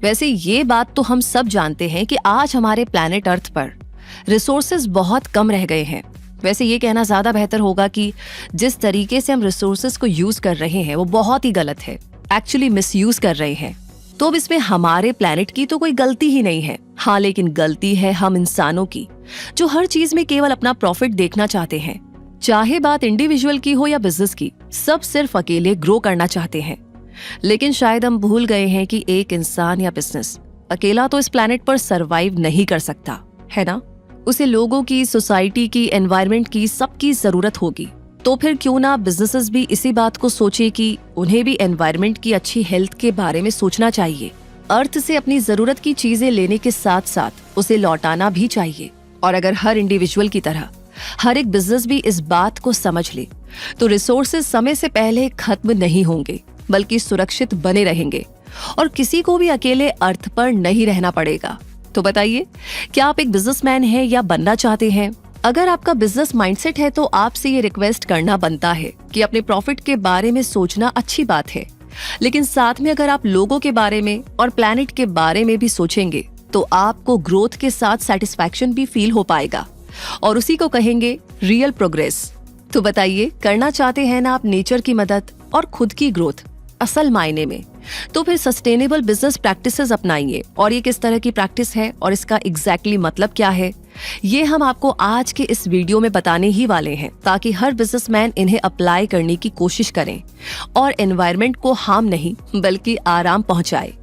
वैसे ये बात तो हम सब जानते हैं कि आज हमारे प्लैनेट अर्थ पर रिसोर्सेज बहुत कम रह गए हैं। वैसे ये कहना ज्यादा बेहतर होगा कि जिस तरीके से हम रिसोर्सेज को यूज कर रहे हैं वो बहुत ही गलत है, एक्चुअली मिसयूज कर रहे हैं। तो अब इसमें हमारे प्लैनेट की तो कोई गलती ही नहीं है। हाँ, लेकिन गलती है हम इंसानों की, जो हर चीज में केवल अपना प्रॉफिट देखना चाहते हैं। चाहे बात इंडिविजुअल की हो या बिजनेस की, सब सिर्फ अकेले ग्रो करना चाहते हैं। लेकिन शायद हम भूल गए हैं कि एक इंसान या बिजनेस अकेला तो इस प्लैनेट पर सरवाइव नहीं कर सकता, है ना? उसे लोगों की, सोसाइटी की, एनवायरनमेंट की, सबकी जरूरत होगी। तो फिर क्यों ना बिजनेसेस भी इसी बात को सोचे कि उन्हें भी एनवायरनमेंट की अच्छी हेल्थ के बारे में सोचना चाहिए। अर्थ से अपनी जरूरत की चीजें लेने के साथ साथ उसे लौटाना भी चाहिए। और अगर हर इंडिविजुअल की तरह हर एक बिजनेस भी इस बात को समझ ले तो रिसोर्सेज समय से पहले खत्म नहीं होंगे, बल्कि सुरक्षित बने रहेंगे और किसी को भी अकेले अर्थ पर नहीं रहना पड़ेगा। तो बताइए, क्या आप एक बिजनेसमैन हैं या बनना चाहते हैं? अगर आपका बिजनेस माइंडसेट है तो आपसे ये रिक्वेस्ट करना बनता है कि अपने प्रॉफिट के बारे में सोचना अच्छी बात है, लेकिन साथ में अगर आप लोगों के बारे में और प्लैनेट के बारे में भी सोचेंगे तो आपको ग्रोथ के साथ सेटिस्फैक्शन भी फील हो पाएगा और उसी को कहेंगे रियल प्रोग्रेस। तो बताइए, करना चाहते हैं ना आप नेचर की मदद और खुद की ग्रोथ असल मायने में? तो फिर सस्टेनेबल बिजनेस प्रैक्टिसेस अपनाइए। और ये किस तरह की प्रैक्टिस है और इसका एग्जैक्टली मतलब क्या है, ये हम आपको आज के इस वीडियो में बताने ही वाले हैं, ताकि हर बिजनेसमैन इन्हें अप्लाई करने की कोशिश करें और एनवायरनमेंट को हार्म नहीं बल्कि आराम पहुंचाए।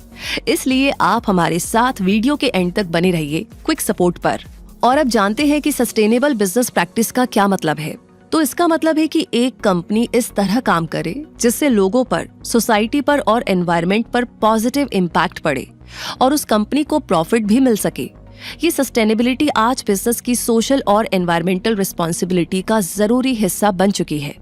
इसलिए आप हमारे साथ वीडियो के एंड तक बने रहिए क्विक सपोर्ट पर। और अब जानते हैं कि सस्टेनेबल बिजनेस प्रैक्टिस का क्या मतलब है। तो इसका मतलब है कि एक कंपनी इस तरह काम करे जिससे लोगों पर, सोसाइटी पर और एनवायरनमेंट पर पॉजिटिव इम्पैक्ट पड़े और उस कंपनी को प्रॉफिट भी मिल सके। ये सस्टेनेबिलिटी आज बिजनेस की सोशल और एनवायरमेंटल रिस्पॉन्सिबिलिटी का जरूरी हिस्सा बन चुकी है,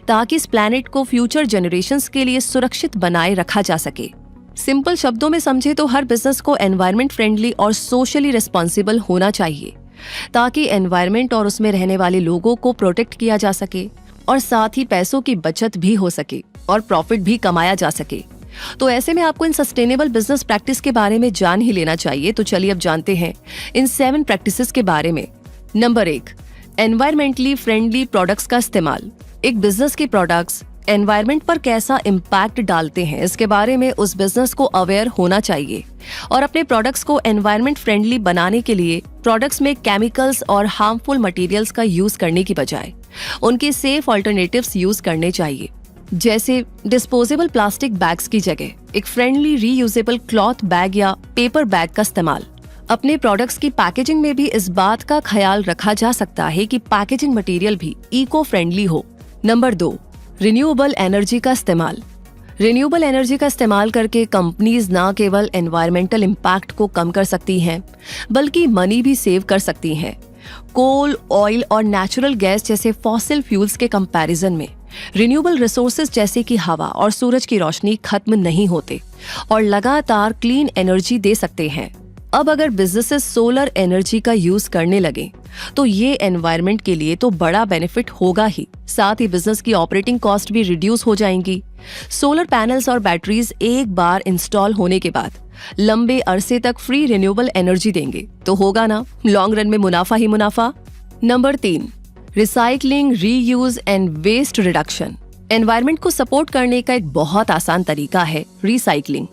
ताकि इस प्लैनेट को फ्यूचर जनरेशंस के लिए सुरक्षित बनाए रखा जा सके। सिंपल शब्दों में समझे तो हर बिजनेस को एनवायरमेंट फ्रेंडली और सोशली रिस्पॉन्सिबल होना चाहिए, ताकि एनवायरनमेंट और उसमें रहने वाले लोगों को प्रोटेक्ट किया जा सके और साथ ही पैसों की बचत भी हो सके और प्रॉफिट भी कमाया जा सके। तो ऐसे में आपको इन सस्टेनेबल बिजनेस प्रैक्टिस के बारे में जान ही लेना चाहिए। तो चलिए अब जानते हैं इन 7 प्रैक्टिसेस के बारे में। नंबर 1, एनवायरमेंटली फ्रेंडली प्रोडक्ट्स का इस्तेमाल। एक बिजनेस के प्रोडक्ट्स एनवायरनमेंट पर कैसा इम्पैक्ट डालते हैं, इसके बारे में उस बिजनेस को अवेयर होना चाहिए और अपने प्रोडक्ट्स को एनवायरनमेंट फ्रेंडली बनाने के लिए प्रोडक्ट्स में केमिकल्स और हार्मफुल मटेरियल्स का यूज करने की बजाय उनके सेफ अल्टरनेटिव्स यूज करने चाहिए। जैसे डिस्पोजेबल प्लास्टिक बैग्स की जगह एक फ्रेंडली रीयूजेबल क्लॉथ बैग या पेपर बैग का इस्तेमाल। अपने प्रोडक्ट्स की पैकेजिंग में भी इस बात का ख्याल रखा जा सकता है कि पैकेजिंग मटेरियल भी इको फ्रेंडली हो। नंबर 2, रिन्यूएबल एनर्जी का इस्तेमाल। रिन्यूएबल एनर्जी का इस्तेमाल करके कंपनीज न केवल एनवायरमेंटल इम्पैक्ट को कम कर सकती हैं, बल्कि मनी भी सेव कर सकती हैं। कोल, ऑयल और नेचुरल गैस जैसे फॉसिल फ्यूल्स के कंपैरिजन में रिन्यूएबल रिसोर्सेज जैसे कि हवा और सूरज की रोशनी खत्म नहीं होते और लगातार क्लीन एनर्जी दे सकते हैं। अब अगर बिजनेसेस सोलर एनर्जी का यूज करने लगे तो ये एनवायरनमेंट के लिए तो बड़ा बेनिफिट होगा ही, साथ ही बिजनेस की ऑपरेटिंग कॉस्ट भी रिड्यूस हो जाएंगी। सोलर पैनल्स और बैटरीज एक बार इंस्टॉल होने के बाद लंबे अरसे तक फ्री रिन्यूएबल एनर्जी देंगे, तो होगा ना लॉन्ग रन में मुनाफा ही मुनाफा। Number 3, recycling, reuse and waste reduction. Environment को सपोर्ट करने का एक बहुत आसान तरीका है रिसाइकलिंग,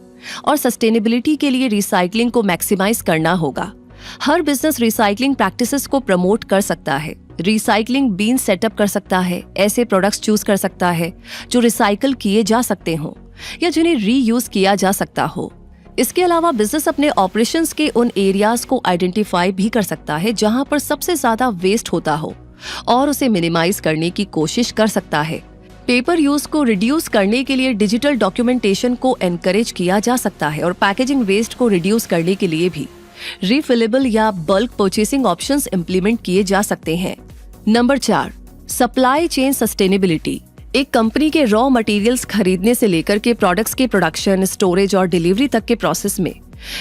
और सस्टेनेबिलिटी के लिए रिसाइकलिंग को मैक्सिमाइज करना होगा। हर बिजनेस रिसाइकलिंग प्रैक्टिसेस को प्रमोट कर सकता है। रिसाइकलिंग बीन सेटअप कर सकता है, ऐसे प्रोडक्ट्स चूज कर सकता है जो रिसाइकल किए जा सकते हो या जिन्हें रीयूज किया जा सकता हो। इसके अलावा बिजनेस अपने ऑपरेशंस के उन एरियाज को आइडेंटिफाई भी कर सकता है जहां पर सबसे ज्यादा वेस्ट होता हो और उसे मिनिमाइज करने की कोशिश कर सकता है। पेपर यूज को रिड्यूस करने के लिए डिजिटल डॉक्यूमेंटेशन को एनकरेज किया जा सकता है और पैकेजिंग वेस्ट को रिड्यूस करने के लिए भी रिफिलेबल या बल्क परचेसिंग ऑप्शंस इंप्लीमेंट किए जा सकते हैं। Number 4, supply chain sustainability. एक कंपनी के रॉ मटेरियल्स खरीदने से लेकर के प्रोडक्ट्स के प्रोडक्शन, स्टोरेज और डिलीवरी तक के प्रोसेस में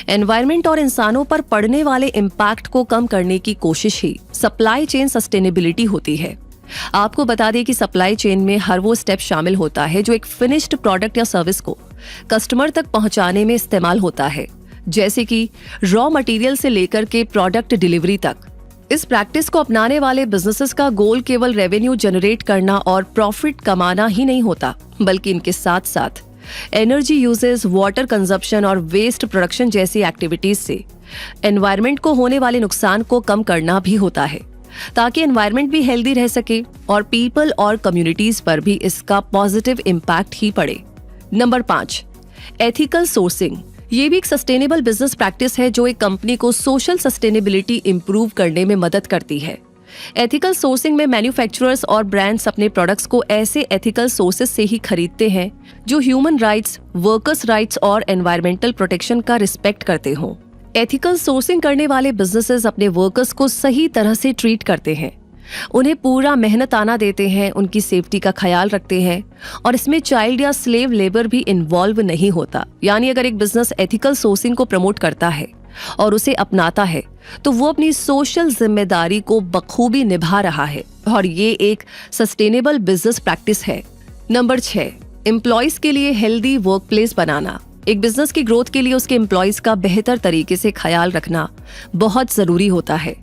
एनवायरनमेंट और इंसानों पर पड़ने वाले इम्पैक्ट को कम करने की कोशिश ही सप्लाई चेन सस्टेनेबिलिटी होती है। आपको बता दें कि सप्लाई चेन में हर वो स्टेप शामिल होता है जो एक फिनिश्ड प्रोडक्ट या सर्विस को कस्टमर तक पहुंचाने में इस्तेमाल होता है, जैसे कि रॉ मटेरियल से लेकर के प्रोडक्ट डिलीवरी तक। इस प्रैक्टिस को अपनाने वाले बिजनेसेस का गोल केवल रेवेन्यू जनरेट करना और प्रॉफिट कमाना ही नहीं होता, बल्कि इनके साथ साथ एनर्जी यूजेस, वाटर कंजप्शन और वेस्ट प्रोडक्शन जैसी एक्टिविटीज से एनवायरनमेंट को होने वाले नुकसान को कम करना भी होता है, ताकि एनवायरनमेंट भी हेल्दी रह सके और पीपल और कम्युनिटीज पर भी इसका पॉजिटिव इम्पैक्ट ही पड़े। Number 5, ethical sourcing. ये भी एक सस्टेनेबल बिजनेस प्रैक्टिस है जो एक कंपनी को सोशल सस्टेनेबिलिटी इंप्रूव करने में मदद करती है। एथिकल सोर्सिंग में मैन्युफैक्चरर्स और ब्रांड्स अपने प्रोडक्ट्स को ऐसे एथिकल सोर्सेस से ही खरीदते हैं जो ह्यूमन राइट्स, वर्कर्स राइट्स और एनवायरमेंटल प्रोटेक्शन का रिस्पेक्ट करते हों। एथिकल सोर्सिंग करने वाले बिजनेसेस अपने वर्कर्स को सही तरह से ट्रीट करते हैं, उन्हें पूरा मेहनताना देते हैं, उनकी सेफ्टी का ख्याल रखते हैं और इसमें चाइल्ड या स्लेव लेबर भी इन्वॉल्व नहीं होता। यानी अगर एक बिजनेस एथिकल सोर्सिंग को प्रमोट करता है और उसे अपनाता है तो वो अपनी सोशल जिम्मेदारी को बखूबी निभा रहा है और ये एक सस्टेनेबल बिजनेस प्रैक्टिस है। नंबर 6, एम्प्लॉयज के लिए हेल्दी वर्क प्लेस बनाना। एक बिजनेस की ग्रोथ के लिए उसके एम्प्लॉयज का बेहतर तरीके से ख्याल रखना बहुत जरूरी होता है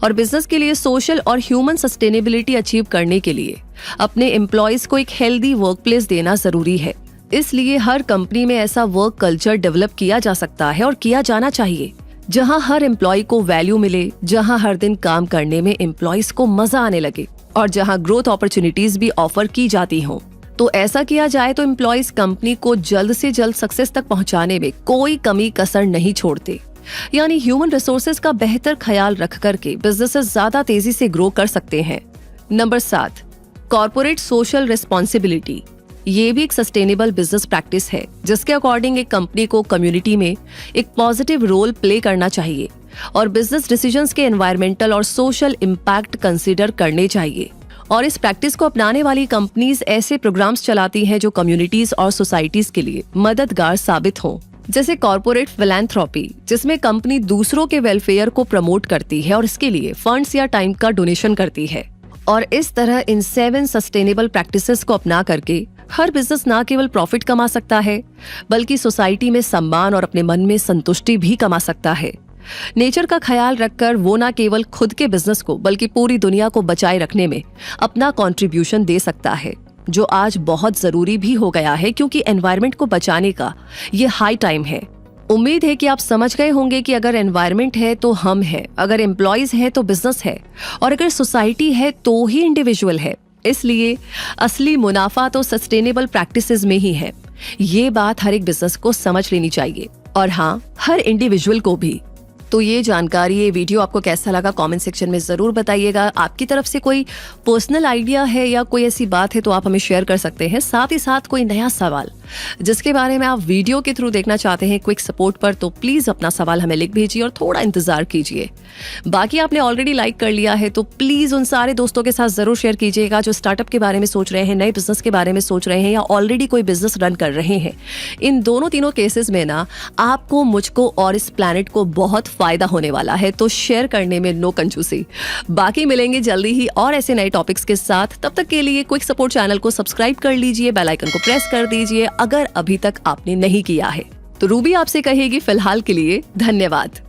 और बिजनेस के लिए सोशल और ह्यूमन सस्टेनेबिलिटी अचीव करने के लिए अपने एम्प्लॉयज को एक हेल्दी वर्क प्लेस देना जरूरी है। इसलिए हर कंपनी में ऐसा वर्क कल्चर डेवलप किया जा सकता है और किया जाना चाहिए जहां हर एम्प्लॉय को वैल्यू मिले, जहां हर दिन काम करने में एम्प्लॉयज को मजा आने लगे और जहां ग्रोथ अपॉर्चुनिटीज भी ऑफर की जाती हों। तो ऐसा किया जाए तो एम्प्लॉयज कंपनी को जल्द से जल्द सक्सेस तक पहुंचाने में कोई कमी कसर नहीं छोड़ते। यानी ह्यूमन रिसोर्सेज का बेहतर ख्याल रख करके बिजनेसेस ज्यादा तेजी से ग्रो कर सकते हैं। Number 7, corporate social responsibility. ये भी एक सस्टेनेबल बिजनेस प्रैक्टिस है जिसके अकॉर्डिंग एक कंपनी को कम्युनिटी में एक पॉजिटिव रोल प्ले करना चाहिए और बिजनेस डिसीजंस के एनवायरमेंटल और सोशल इम्पैक्ट कंसीडर करने चाहिए। और इस प्रैक्टिस को अपनाने वाली कंपनीज ऐसे प्रोग्राम्स चलाती हैं जो कम्युनिटीज और सोसाइटीज के लिए मददगार साबित हों, जैसे कॉर्पोरेट फिलैंथ्रोपी, जिसमें कंपनी दूसरों के वेलफेयर को प्रमोट करती है और इसके लिए फंड्स या टाइम का डोनेशन करती है। और इस तरह इन 7 सस्टेनेबल प्रैक्टिसेस को अपना करके हर बिजनेस ना केवल प्रॉफिट कमा सकता है बल्कि सोसाइटी में सम्मान और अपने मन में संतुष्टि भी कमा सकता है। नेचर का ख्याल रखकर वो ना केवल खुद के बिजनेस को बल्कि पूरी दुनिया को बचाए रखने में अपना कंट्रीब्यूशन दे सकता है, जो आज बहुत जरूरी भी हो गया है क्योंकि एनवायरनमेंट को बचाने का ये हाई टाइम है। उम्मीद है कि आप समझ गए होंगे कि अगर एनवायरनमेंट है तो हम हैं, अगर एम्प्लॉयज है तो बिजनेस है और अगर सोसाइटी है तो ही इंडिविजुअल है। इसलिए असली मुनाफा तो सस्टेनेबल प्रैक्टिसेस में ही है। ये बात हर एक बिजनेस को समझ लेनी चाहिए और हाँ, हर इंडिविजुअल को भी। तो ये जानकारी, ये वीडियो आपको कैसा लगा कमेंट सेक्शन में जरूर बताइएगा। आपकी तरफ से कोई पर्सनल आइडिया है या कोई ऐसी बात है तो आप हमें शेयर कर सकते हैं। साथ ही साथ कोई नया सवाल जिसके बारे में आप वीडियो के थ्रू देखना चाहते हैं क्विक सपोर्ट पर, तो प्लीज अपना सवाल हमें लिख भेजिए और थोड़ा इंतजार कीजिए। बाकी आपने ऑलरेडी लाइक कर लिया है तो प्लीज उन सारे दोस्तों के साथ जरूर शेयर कीजिएगा जो स्टार्टअप के बारे में सोच रहे हैं, नए बिजनेस के बारे में सोच रहे हैं या ऑलरेडी कोई बिजनेस रन कर रहे हैं। इन तीनों केसेस में ना आपको, मुझको और इस प्लैनेट को बहुत फायदा होने वाला है, तो शेयर करने में नो कंजूसी। बाकी मिलेंगे जल्दी ही और ऐसे नए टॉपिक्स के साथ। तब तक के लिए क्विक सपोर्ट चैनल को सब्सक्राइब कर लीजिए, बेल आइकन को प्रेस कर दीजिए अगर अभी तक आपने नहीं किया है। तो रूबी आपसे कहेगी फिलहाल के लिए धन्यवाद।